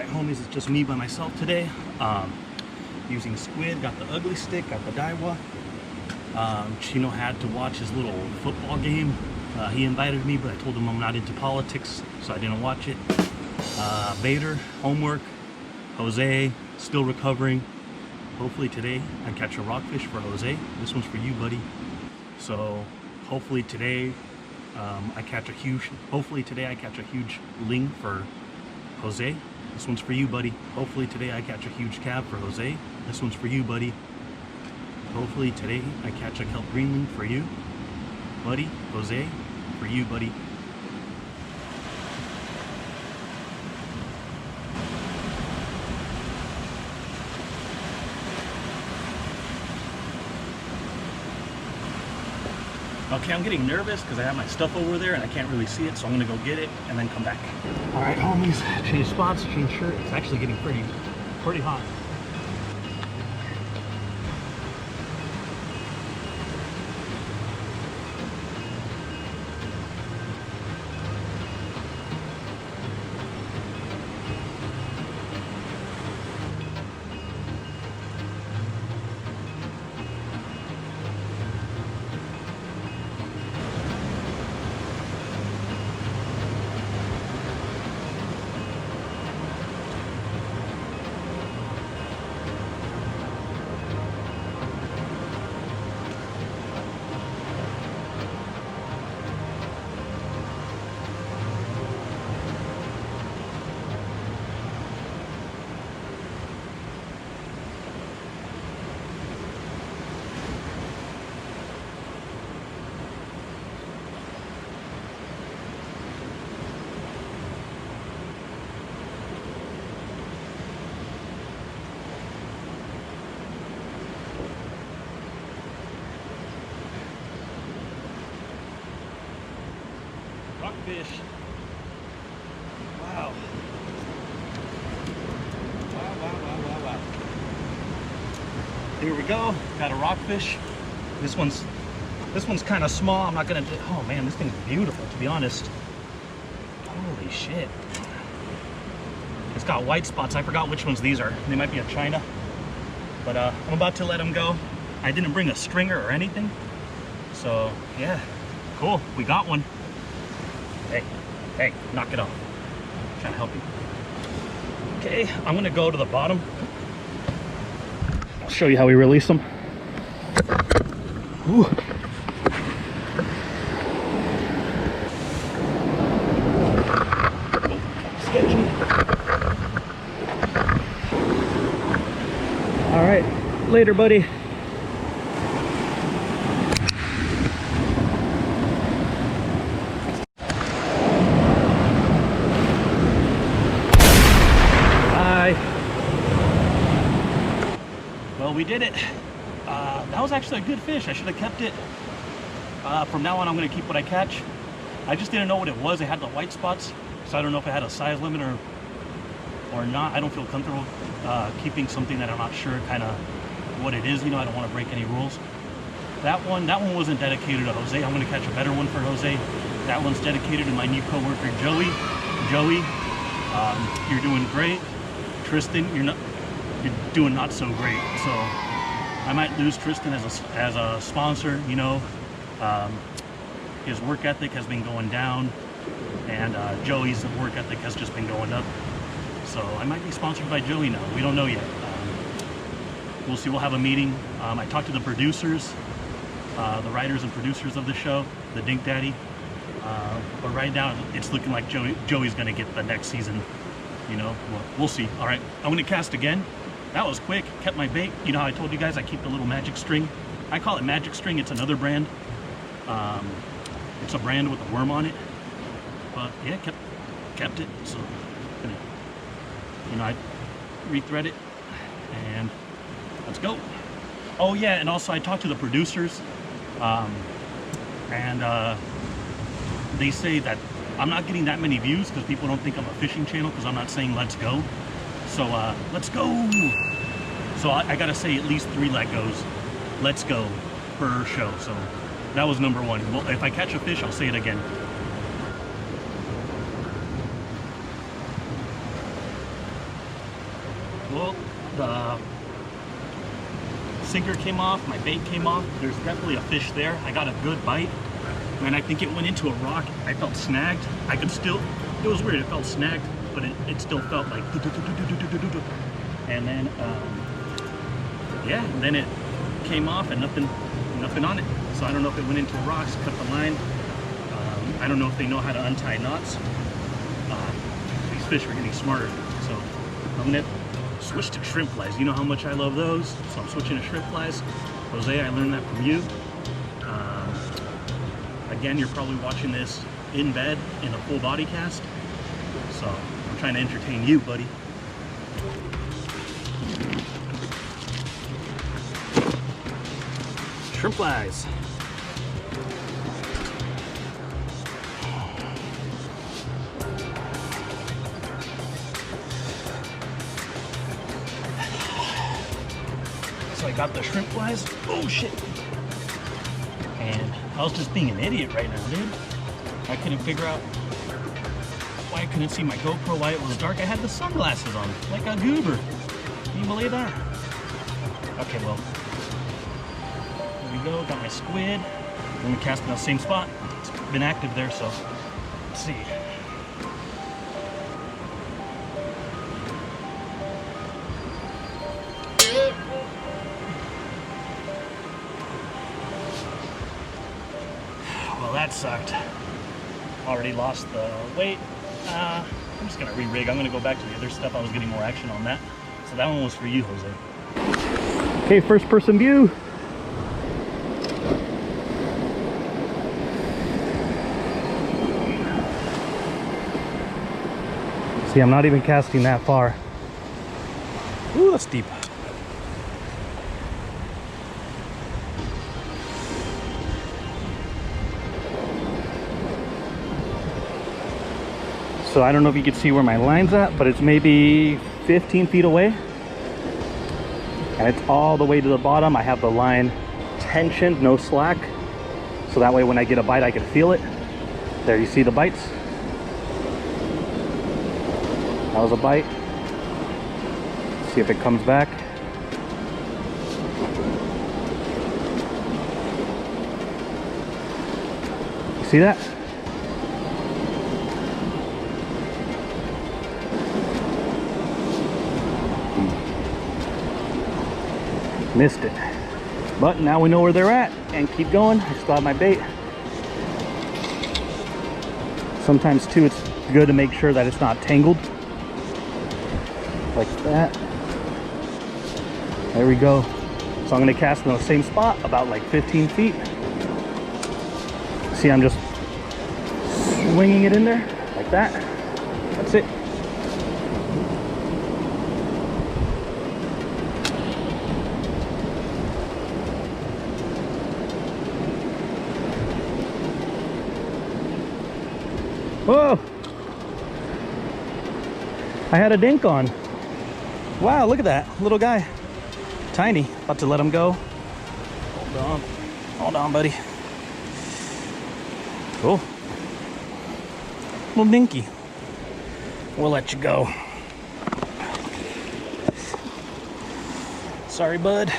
Alright homies, it's just me by myself today. Using squid, got the ugly stick, got the Daiwa. Chino had to watch his little football game. He invited me, but I told him I'm not into politics, so I didn't watch it. Vader, homework. Jose, still recovering. Hopefully today I catch a rockfish for Jose. This one's for you, buddy. So hopefully today I catch a huge ling for Jose. This one's for you, buddy. Hopefully today I catch a huge cab for Jose. This one's for you, buddy. Hopefully today I catch a kelp greenling for you, buddy. Jose, for you, buddy. Okay, I'm getting nervous because I have my stuff over there and I can't really see it, so I'm gonna go get it and then come back. All right, homies, change spots, change shirt. It's actually getting pretty hot. Rockfish. Wow. Wow. Here we go. Got a rockfish. This one's kind of small. I'm not gonna. Oh man, this thing's beautiful. To be honest. Holy shit. It's got white spots. I forgot which ones these are. They might be a China. But I'm about to let them go. I didn't bring a stringer or anything. So yeah, cool. We got one. Hey, knock it off. I'm trying to help you. Okay, I'm gonna go to the bottom. I'll show you how we release them. Ooh. Sketchy. All right, later, buddy. Well, we did it. That was actually a good fish. I should have kept it. From now on, I'm going to keep what I catch. I just didn't know what it was. It had the white spots, so I don't know if it had a size limit or not. I don't feel comfortable keeping something that I'm not sure kind of what it is. You know, I don't want to break any rules. That one wasn't dedicated to Jose. I'm going to catch a better one for Jose. That one's dedicated to my new coworker, Joey. Joey, you're doing great. Tristan, you're doing not so great. So I might lose Tristan as a sponsor. You know, his work ethic has been going down, and Joey's work ethic has just been going up. So I might be sponsored by Joey now. We don't know yet. We'll see. We'll have a meeting. I talked to the producers, the writers and producers of the show, the Dink Daddy. But right now it's looking like Joey's gonna get the next season. You know, we'll see. All right, I'm gonna cast again. That was quick. Kept my bait. You know how I told you guys I keep the little magic string? I call it magic string. It's another brand. It's a brand with a worm on it. But yeah, kept it. So, you know, I rethread it and let's go. Oh yeah, and also I talked to the producers, and they say that I'm not getting that many views because people don't think I'm a fishing channel because I'm not saying let's go. So let's go. So I gotta say at least 3 let goes. Let's go per show. So that was number 1. Well, if I catch a fish, I'll say it again. Well, the sinker came off, my bait came off. There's definitely a fish there. I got a good bite, and I think it went into a rock. I felt snagged. I could still, it was weird, it felt snagged, but it still felt like, and then, yeah, and then it came off and nothing on it. So I don't know if it went into rocks, cut the line. I don't know if they know how to untie knots. These fish are getting smarter. So I'm gonna switch to shrimp flies. You know how much I love those, so I'm switching to shrimp flies. Jose, I learned that from you. Again, you're probably watching this in bed in a full body cast, so I'm trying to entertain you, buddy. Shrimp flies. So I got the shrimp flies. Oh shit. And I was just being an idiot right now, dude. I couldn't figure out why I couldn't see my GoPro, why it was dark. I had the sunglasses on, like a goober. Can you believe that? Okay, well, here we go. Got my squid. I'm gonna cast in the same spot. It's been active there, so let's see. Well, that sucked. Already lost the weight. I'm just gonna re-rig. I'm gonna go back to the other stuff. I was getting more action on that. So that one was for you, Jose. Okay, first person view. See, I'm not even casting that far. Ooh, that's deep. So I don't know if you can see where my line's at, but it's maybe 15 feet away. And it's all the way to the bottom. I have the line tensioned, no slack. So that way when I get a bite, I can feel it. There, you see the bites? That was a bite. See if it comes back. You see that? Missed it. But now we know where they're at and keep going. I still have my bait. Sometimes too, it's good to make sure that it's not tangled. Like that. There we go. So I'm gonna cast in the same spot, about like 15 feet. See, I'm just swinging it in there, like that. That's it. Whoa! I had a dink on. Wow, look at that little guy. Tiny. About to let him go. Hold on. Hold on, buddy. Cool. Little dinky. We'll let you go. Sorry, bud.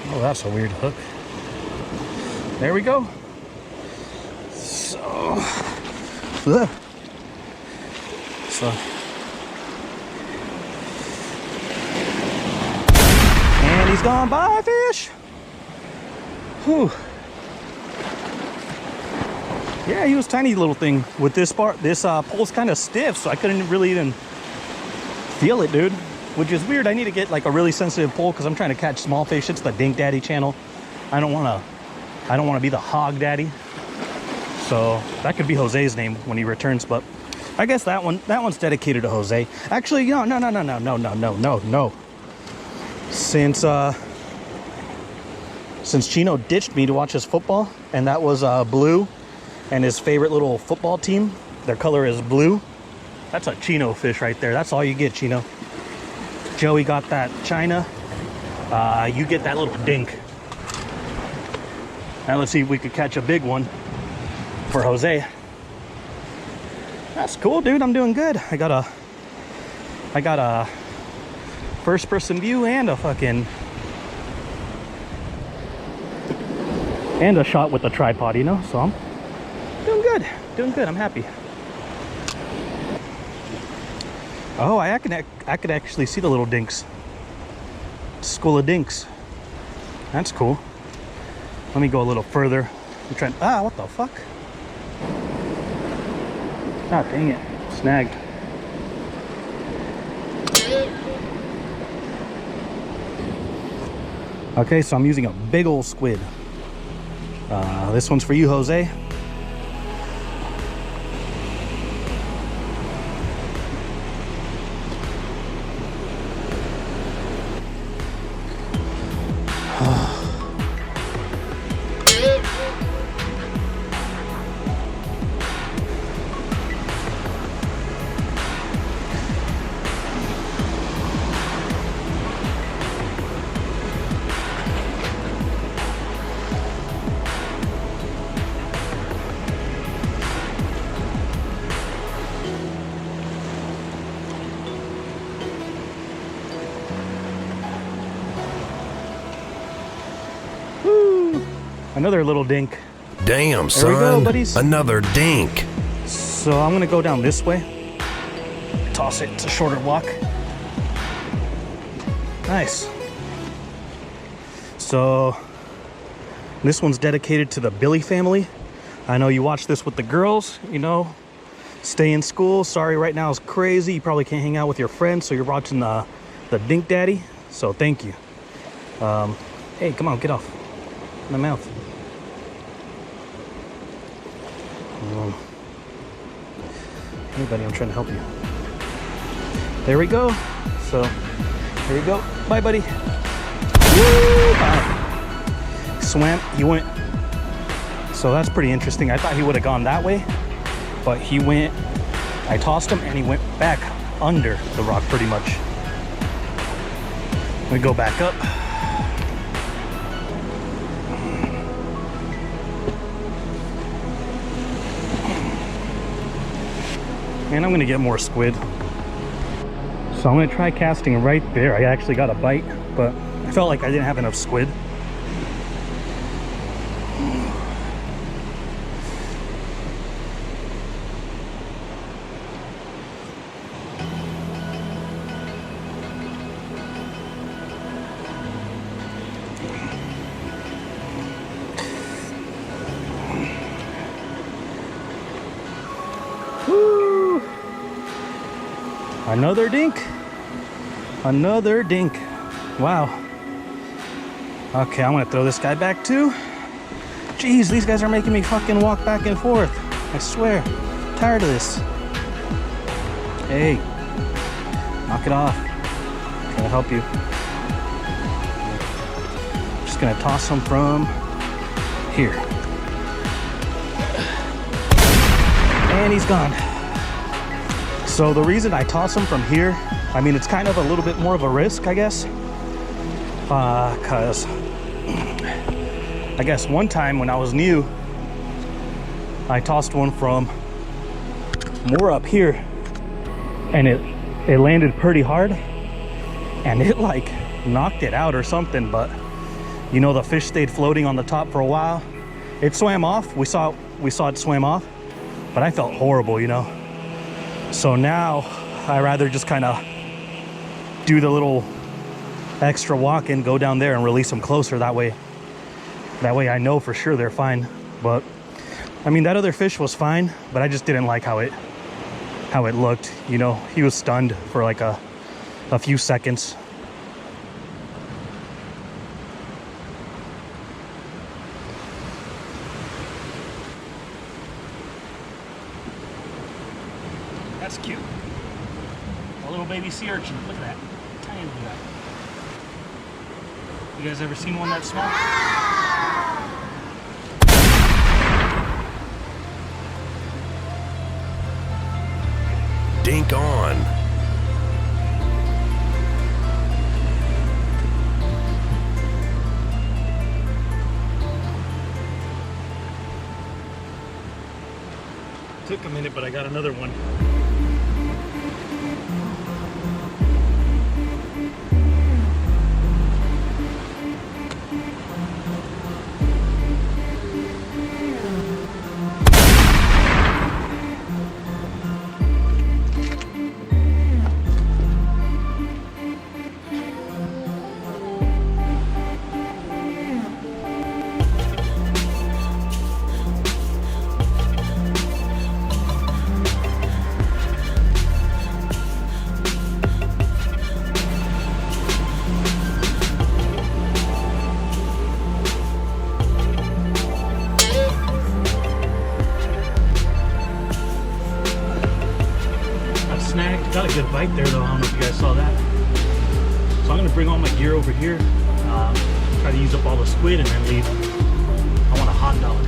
Oh, that's a weird hook. There we go. So, and he's gone. Bye, fish. Whew. Yeah, he was tiny little thing. With this part, this pole's kind of stiff, so I couldn't really even feel it, dude. Which is weird. I need to get like a really sensitive pole because I'm trying to catch small fish. It's the Dink Daddy channel. I don't want to be the Hog Daddy. So that could be Jose's name when he returns, but I guess that one's dedicated to Jose. Actually, no. Since Chino ditched me to watch his football, and that was blue, and his favorite little football team, their color is blue. That's a Chino fish right there. That's all you get, Chino. Joey got that China. You get that little dink. Now let's see if we could catch a big one for Jose. That's cool, dude. I'm doing good. I got a first person view and a shot with the tripod, you know, so I'm doing good, I'm happy. Oh, I could actually see the little dinks. School of dinks. That's cool. Let me go a little further. I'm trying. What the fuck? Ah, dang it. Snagged. Okay, so I'm using a big old squid. This one's for you, Jose. Another little dink. Damn, son. There we go, buddies. Another dink. So I'm gonna go down this way. Toss it. It's a shorter walk. Nice. So this one's dedicated to the Billy family. I know you watch this with the girls, you know. Stay in school. Sorry, right now is crazy. You probably can't hang out with your friends, so you're watching the Dink Daddy. So thank you. Hey, come on, get off my mouth. Hey buddy, I'm trying to help you. There we go. So here we go. Bye, buddy. Woo! Swam. He went. So that's pretty interesting. I thought he would have gone that way, but he went. I tossed him and he went back under the rock pretty much. We go back up. And I'm gonna get more squid. So I'm gonna try casting right there. I actually got a bite, but I felt like I didn't have enough squid. Another dink. Another dink. Wow. Okay, I'm gonna throw this guy back too. Jeez, these guys are making me fucking walk back and forth. I swear. I'm tired of this. Hey. Knock it off. I'm trying to help you. I'm just gonna toss them from here. And he's gone. So the reason I toss them from here, I mean, it's kind of a little bit more of a risk, I guess. Cause I guess one time when I was new, I tossed one from more up here and it landed pretty hard and it like knocked it out or something, but you know, the fish stayed floating on the top for a while. It swam off. We saw it swim off, but I felt horrible, you know. So now I rather just kind of do the little extra walk and go down there and release them closer. That way I know for sure they're fine. But I mean, that other fish was fine, but I just didn't like how it looked. You know, he was stunned for like a few seconds. That's cute. A little baby sea urchin. Look at that. Tiny little guy. You guys ever seen one that small? Dink on. took a minute, but I got another one. Got a good bite there though. I don't know if you guys saw that. So I'm gonna bring all my gear over here, try to use up all the squid and then leave. I want a hot dog.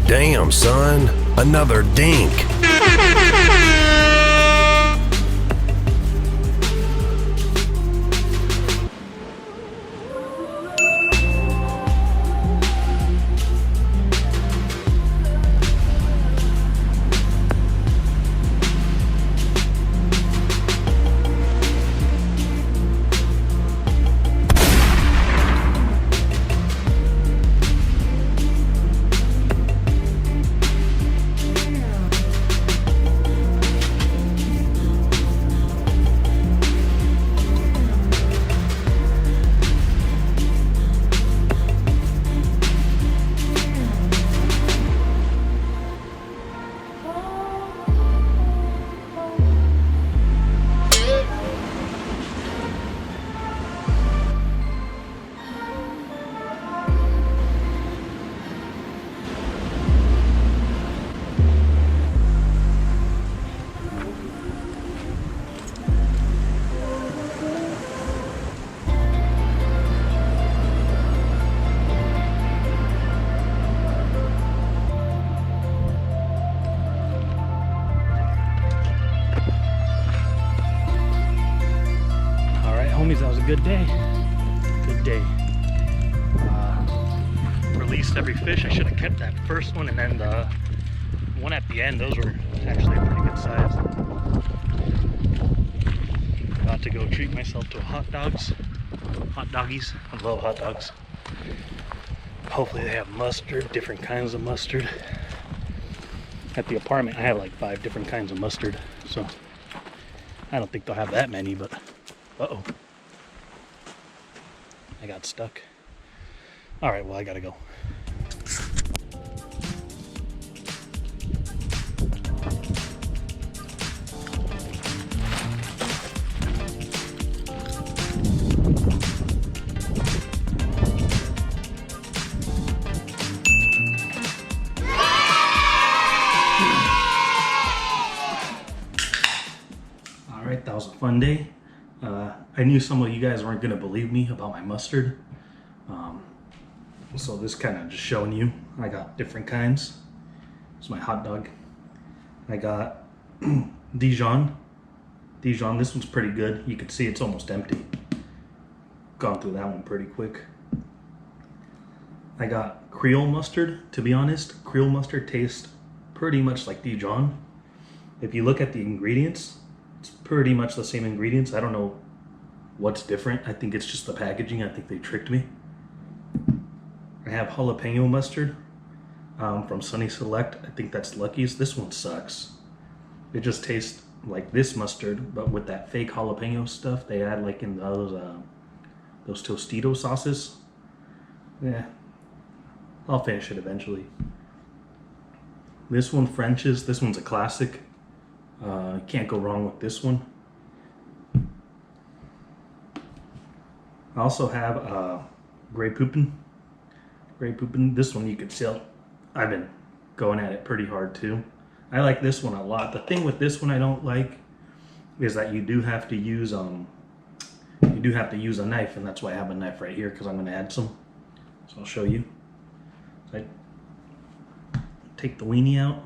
Damn, son. Another dink. That was a good day. Good day. Released every fish. I should have kept that first one, and then the one at the end, those were actually a pretty good size. About to go treat myself to hot doggies. I love hot dogs. Hopefully they have mustard, different kinds of mustard. At the apartment I have like 5 different kinds of mustard, so I don't think they'll have that many, but uh-oh. I got stuck. All right, well, I gotta go. All right, that was a fun day. I knew some of you guys weren't gonna believe me about my mustard. So this kind of just showing you, I got different kinds. It's my hot dog. I got Dijon. This one's pretty good. You can see it's almost empty. Gone through that one pretty quick. I got Creole mustard. To be honest, Creole mustard tastes pretty much like Dijon. If you look at the ingredients, it's pretty much the same ingredients. I don't know what's different. I think it's just the packaging. I think they tricked me. I have jalapeno mustard from Sunny Select. I think that's Lucky's. This one sucks. It just tastes like this mustard, but with that fake jalapeno stuff they add like in those Tostito sauces. Yeah, I'll finish it eventually. This one French's. This one's a classic. Can't go wrong with this one. I also have Grey Poopin'. Grey Poopin'. This one you could sell. I've been going at it pretty hard too. I like this one a lot. The thing with this one I don't like is that you do have to use a knife, and that's why I have a knife right here, because I'm going to add some. So I'll show you. So I take the weenie out.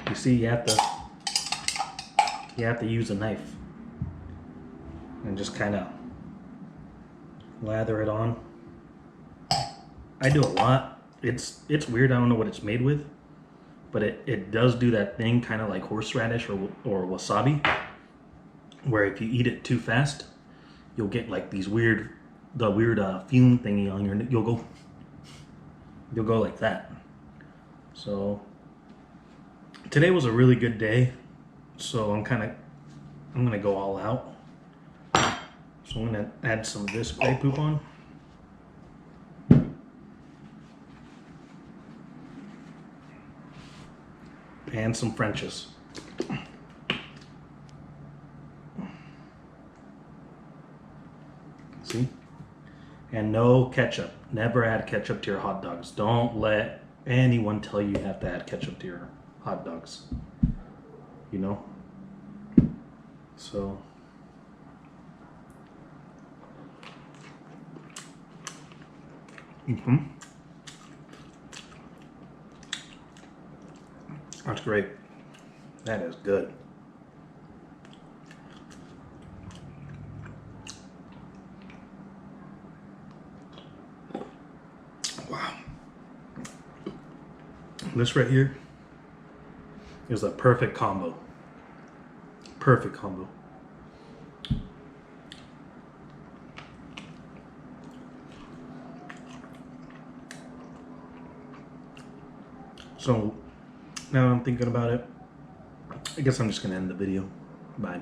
You see, you have to use a knife and just kind of lather it on. I do a lot. It's weird. I don't know what it's made with, but it does do that thing kind of like horseradish or wasabi, where if you eat it too fast, you'll get like these weird fume thingy on your. You'll go like that. So today was a really good day, so I'm gonna go all out. So I'm gonna add some of this Grey Poop on. And some French's. See? And no ketchup. Never add ketchup to your hot dogs. Don't let anyone tell you have to add ketchup to your hot dogs. You know? So that's great. That is good. Wow. This right here is a perfect combo. Perfect combo. So now I'm thinking about it, I guess I'm just gonna end the video. Bye.